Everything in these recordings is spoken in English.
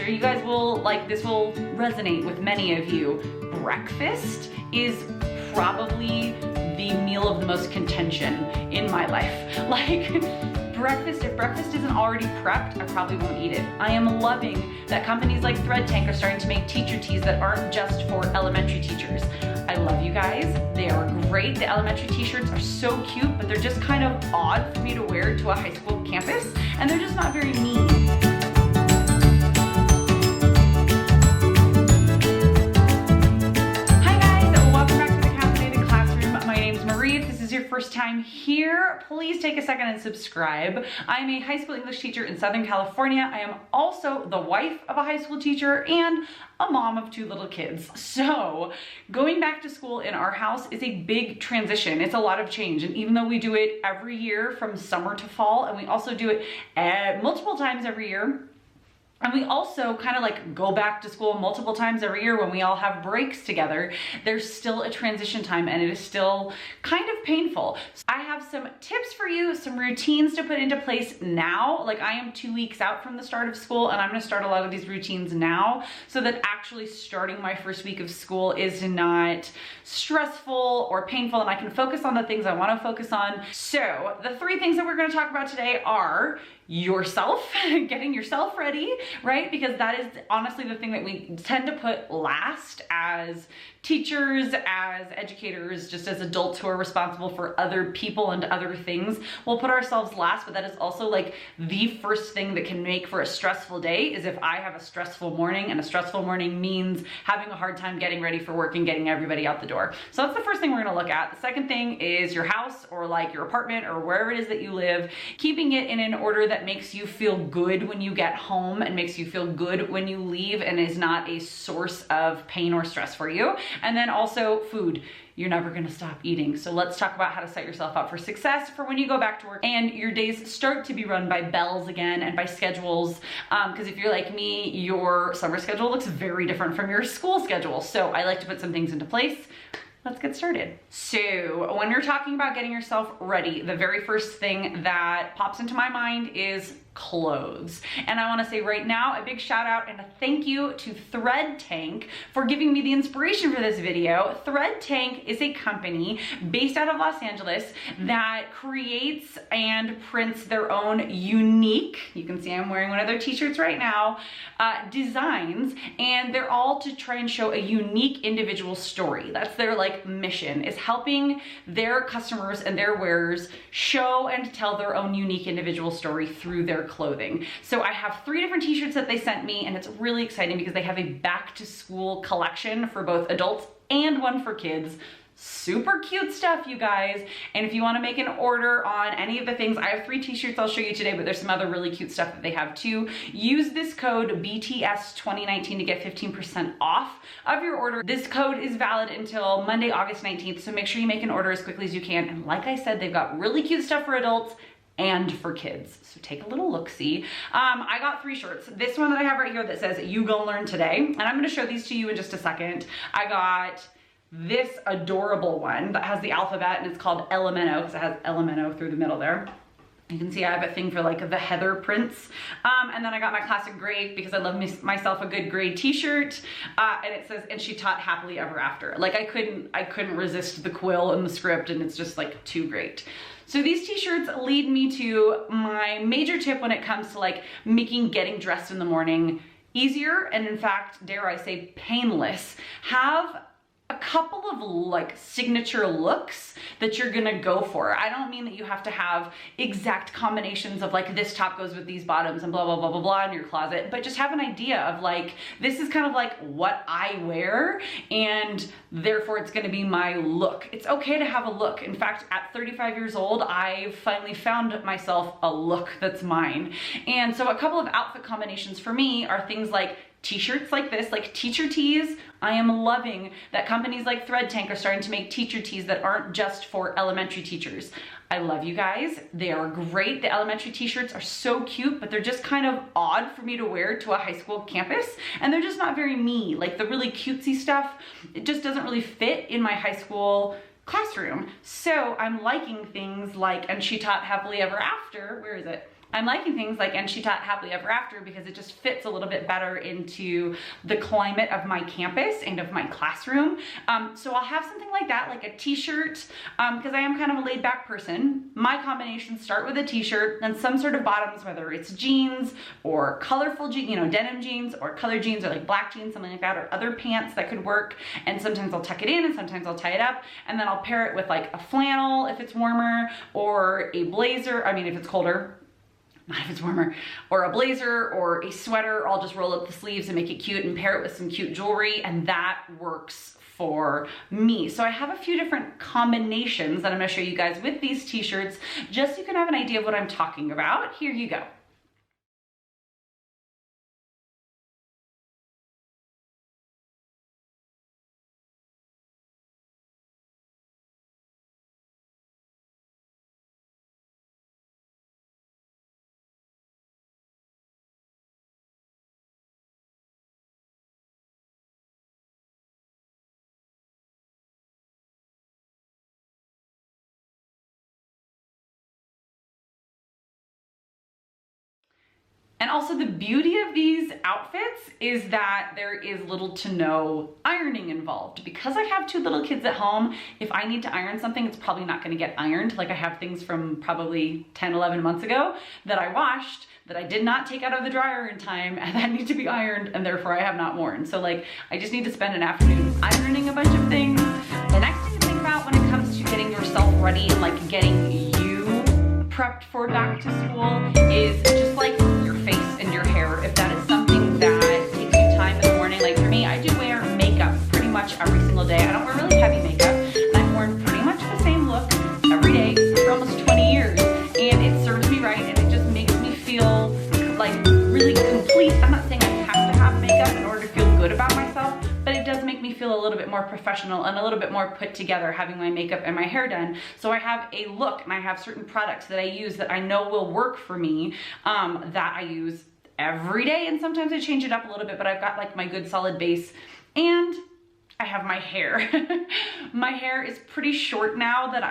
sure you guys will this will resonate with many of you. Breakfast is probably the meal of the most contention in my life. Like, if breakfast isn't already prepped, I probably won't eat it. I am loving that companies like Thread Tank are starting to make teacher tees that aren't just for elementary teachers. I love you guys. They are great. The elementary t-shirts are so cute, but they're just kind of odd for me to wear to a high school campus, and they're just not very me. First time here, please take a second and subscribe. I'm a high school English teacher in Southern California. I am also the wife of a high school teacher and a mom of 2 little kids. So going back to school in our house is a big transition. It's a lot of change. And even though we do it every year from summer to fall, and we also do it multiple times every year, and we also kind of go back to school multiple times every year when we all have breaks together, there's still a transition time and it is still kind of painful. So I have some tips for you, some routines to put into place now. Like, I am 2 weeks out from the start of school and I'm gonna start a lot of these routines now so that actually starting my first week of school is not stressful or painful and I can focus on the things I wanna focus on. So the 3 things that we're gonna talk about today are yourself, getting yourself ready, right? Because that is honestly the thing that we tend to put last as teachers, as educators, just as adults who are responsible for other people and other things. We'll put ourselves last, but that is also the first thing that can make for a stressful day is if I have a stressful morning, and a stressful morning means having a hard time getting ready for work and getting everybody out the door. So that's the first thing we're gonna look at. The second thing is your house or your apartment or wherever it is that you live, keeping it in an order that makes you feel good when you get home and makes you feel good when you leave and is not a source of pain or stress for you. And then also food. You're never gonna stop eating. So let's talk about how to set yourself up for success for when you go back to work and your days start to be run by bells again and by schedules. Because if you're like me, your summer schedule looks very different from your school schedule. So I like to put some things into place. Let's get started. So when you're talking about getting yourself ready, the very first thing that pops into my mind is clothes. And I wanna say right now, a big shout out and a thank you to Thread Tank for giving me the inspiration for this video. Thread Tank is a company based out of Los Angeles that creates and prints their own unique, you can see I'm wearing one of their t-shirts right now, designs, and they're all to try and show a unique individual story. That's their mission, is helping their customers and their wearers show and tell their own unique individual story through their clothing. So I have 3 different t-shirts that they sent me, and it's really exciting because they have a back to school collection for both adults and one for kids. Super cute stuff, you guys. And if you want to make an order on any of the things, I have 3 t-shirts I'll show you today, but there's some other really cute stuff that they have too. Use this code BTS2019 to get 15% off of your order. This code is valid until Monday, August 19th, so make sure you make an order as quickly as you can. And like I said, they've got really cute stuff for adults and for kids. So take a little look-see. I got 3 shirts. This one that I have right here that says, "You Go Learn Today." And I'm gonna show these to you in just a second. I got this adorable one that has the alphabet and it's called Elemento because it has Elemento through the middle there. You can see I have a thing for the heather prints. And then I got my classic gray because I love myself a good gray t-shirt. And it says, "And she taught happily ever after." I couldn't resist the quill in the script, and it's just too great. So these t-shirts lead me to my major tip when it comes to making getting dressed in the morning easier, and in fact, dare I say, painless. Have a couple of signature looks that you're gonna go for. I don't mean that you have to have exact combinations of this top goes with these bottoms and blah, blah, blah, blah, blah in your closet, but just have an idea of this is kind of what I wear, and therefore it's gonna be my look. It's okay to have a look. In fact, at 35 years old, I finally found myself a look that's mine. And so a couple of outfit combinations for me are things like t-shirts like this, teacher tees. I am loving that companies like Thread Tank are starting to make teacher tees that aren't just for elementary teachers. I love you guys. They are great. The elementary t-shirts are so cute, but they're just kind of odd for me to wear to a high school campus. And they're just not very me. The really cutesy stuff, it just doesn't really fit in my high school classroom. So I'm liking things like "And she taught happily ever after." Where is it? I'm liking things like And She Taught Happily Ever After because it just fits a little bit better into the climate of my campus and of my classroom. So I'll have something like that, like a t-shirt, because I am kind of a laid back person. My combinations start with a t-shirt and some sort of bottoms, whether it's jeans or colorful jeans, you know, denim jeans or colored jeans or like black jeans, something like that, or other pants that could work. And sometimes I'll tuck it in and sometimes I'll tie it up, and then I'll pair it with like a flannel if it's warmer, or a blazer, I mean if it's colder, not if it's warmer, or a blazer or a sweater. I'll just roll up the sleeves and make it cute and pair it with some cute jewelry, and that works for me. So I have a few different combinations that I'm gonna show you guys with these t-shirts, just so you can have an idea of what I'm talking about. Here you go. And also the beauty of these outfits is that there is little to no ironing involved. Because I have 2 little kids at home, if I need to iron something, it's probably not gonna get ironed. Like I have things from probably 10, 11 months ago that I washed that I did not take out of the dryer in time and that need to be ironed, and therefore I have not worn. So like, I just need to spend an afternoon ironing a bunch of things. The next thing to think about when it comes to getting yourself ready and like getting you prepped for back to school is just like your face and your hair. If that is something that takes you time in the morning, like for me, I do wear makeup pretty much every single day. I don't wear really heavy makeup, and I've worn pretty much the same look every day for almost 20 years, and it serves me right, and it just makes me feel like really complete. I'm not saying I have to have makeup in order to feel good about myself, but it does make me feel a little bit more professional and a little bit more put together having my makeup and my hair done. So I have a look, and I have certain products that I use that I know will work for me, that I use every day, and sometimes I change it up a little bit, but I've got like my good solid base. And I have my hair. My hair is pretty short now that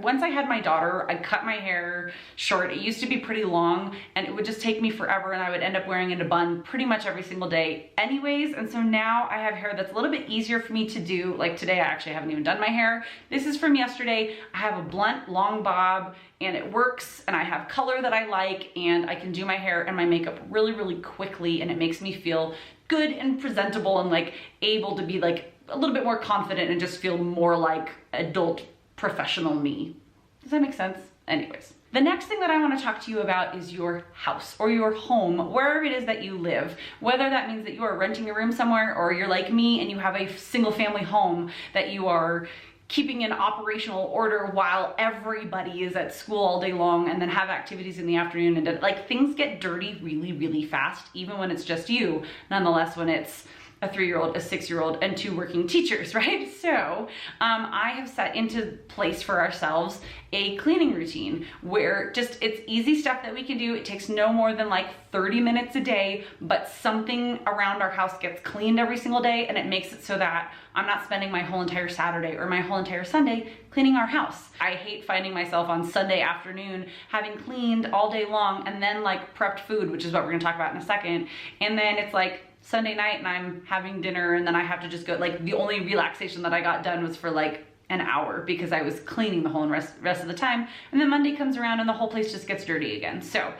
once I had my daughter, I cut my hair short. It used to be pretty long, and it would just take me forever, and I would end up wearing it in a bun pretty much every single day anyways. And so now I have hair that's a little bit easier for me to do. Like today, I actually haven't even done my hair. This is from yesterday. I have a blunt long bob, and it works, and I have color that I like, and I can do my hair and my makeup really, really quickly, and it makes me feel good and presentable and like able to be like a little bit more confident and just feel more like adult professional me. Does that make sense? Anyways. The next thing that I want to talk to you about is your house or your home, wherever it is that you live. Whether that means that you are renting a room somewhere, or you're like me and you have a single family home that you are keeping in operational order while everybody is at school all day long, and then have activities in the afternoon, and like things get dirty really, really fast, even when it's just you. Nonetheless, when it's a 3-year-old, a 6-year-old, and 2 working teachers, right? So I have set into place for ourselves a cleaning routine where just it's easy stuff that we can do. It takes no more than like 30 minutes a day, but something around our house gets cleaned every single day, and it makes it so that I'm not spending my whole entire Saturday or my whole entire Sunday cleaning our house. I hate finding myself on Sunday afternoon having cleaned all day long and then like prepped food, which is what we're gonna talk about in a second, and then it's like Sunday night and I'm having dinner, and then I have to just go, like the only relaxation that I got done was for like an hour because I was cleaning the whole rest of the time, and then Monday comes around and the whole place just gets dirty again. So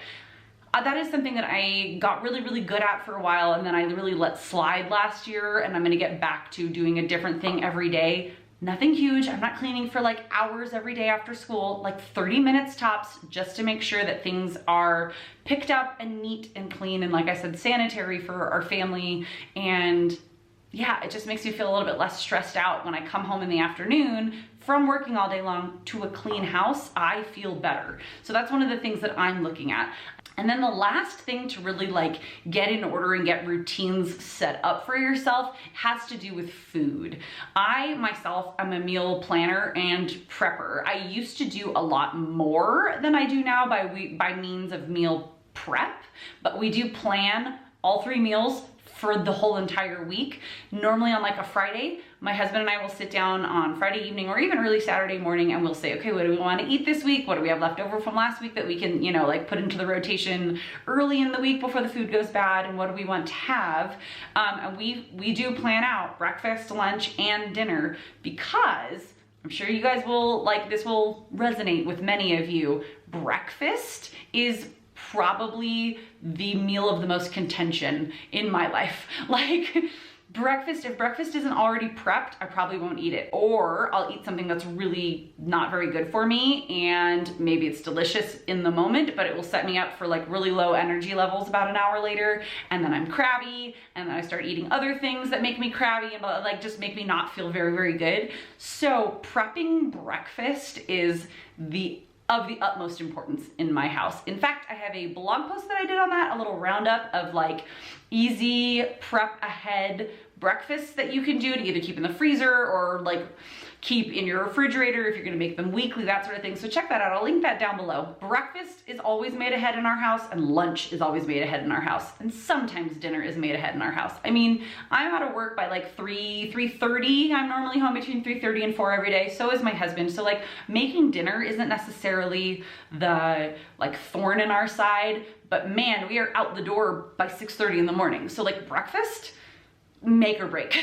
that is something that I got really, really good at for a while, and then I really let slide last year, and I'm gonna get back to doing a different thing every day. Nothing huge. I'm not cleaning for like hours every day after school, like 30 minutes tops, just to make sure that things are picked up and neat and clean, and like I said, sanitary for our family. And yeah, it just makes me feel a little bit less stressed out when I come home in the afternoon from working all day long to a clean house. I feel better. So that's one of the things that I'm looking at. And then the last thing to really like get in order and get routines set up for yourself has to do with food. I myself am a meal planner and prepper. I used to do a lot more than I do now by means of meal prep, but we do plan all 3 meals for the whole entire week. Normally on like a Friday, my husband and I will sit down on Friday evening or even early Saturday morning and we'll say, okay, what do we want to eat this week? What do we have left over from last week that we can, you know, like put into the rotation early in the week before the food goes bad, and what do we want to have? And we do plan out breakfast, lunch, and dinner, because I'm sure you guys will, like, this will resonate with many of you. Breakfast is probably the meal of the most contention in my life. Like, if breakfast isn't already prepped, I probably won't eat it. Or I'll eat something that's really not very good for me, and maybe it's delicious in the moment, but it will set me up for like really low energy levels about an hour later, and then I'm crabby, and then I start eating other things that make me crabby and like just make me not feel very, very good. So prepping breakfast is of the utmost importance in my house. In fact, I have a blog post that I did on that, a little roundup of like easy prep ahead breakfasts that you can do to either keep in the freezer or like keep in your refrigerator if you're gonna make them weekly, that sort of thing. So check that out, I'll link that down below. Breakfast is always made ahead in our house, and lunch is always made ahead in our house. And sometimes dinner is made ahead in our house. I mean, I'm out of work by like 3:30. I'm normally home between 3:30 and 4 every day. So is my husband. So like making dinner isn't necessarily the like thorn in our side, but man, we are out the door by 6:30 in the morning. So like breakfast, make or break.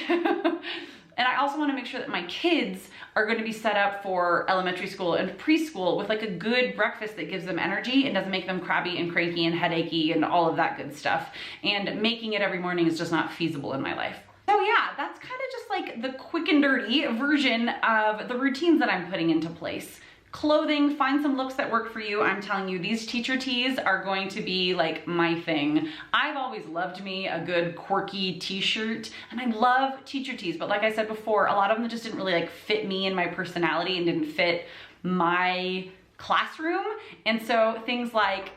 And I also want to make sure that my kids are going to be set up for elementary school and preschool with like a good breakfast that gives them energy and doesn't make them crabby and cranky and headachy and all of that good stuff. And making it every morning is just not feasible in my life. So yeah, that's kind of just like the quick and dirty version of the routines that I'm putting into place. Clothing, find some looks that work for you. I'm telling you, these teacher tees are going to be like my thing. I've always loved me a good quirky t-shirt, and I love teacher tees, but like I said before, a lot of them just didn't really like fit me and my personality and didn't fit my classroom. And so things like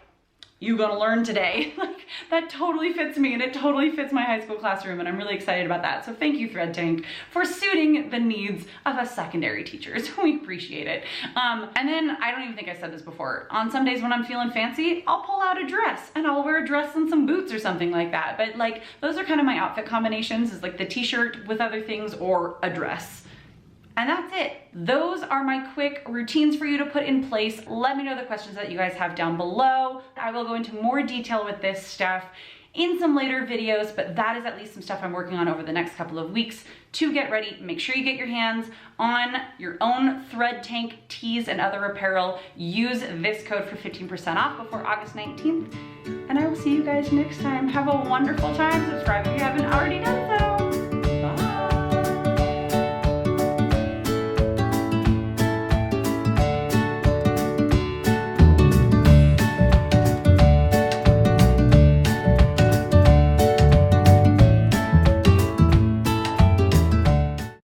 "You Gonna Learn Today," like that totally fits me, and it totally fits my high school classroom, and I'm really excited about that. So thank you, Thread Tank, for suiting the needs of us secondary teachers. We appreciate it. And then, I don't even think I said this before, on some days when I'm feeling fancy, I'll pull out a dress and I'll wear a dress and some boots or something like that. But like, those are kind of my outfit combinations, is like the t-shirt with other things or a dress. And that's it. Those are my quick routines for you to put in place. Let me know the questions that you guys have down below. I will go into more detail with this stuff in some later videos, but that is at least some stuff I'm working on over the next couple of weeks to get ready. Make sure you get your hands on your own Thread Tank tees and other apparel. Use this code for 15% off before August 19th. And I will see you guys next time. Have a wonderful time. Subscribe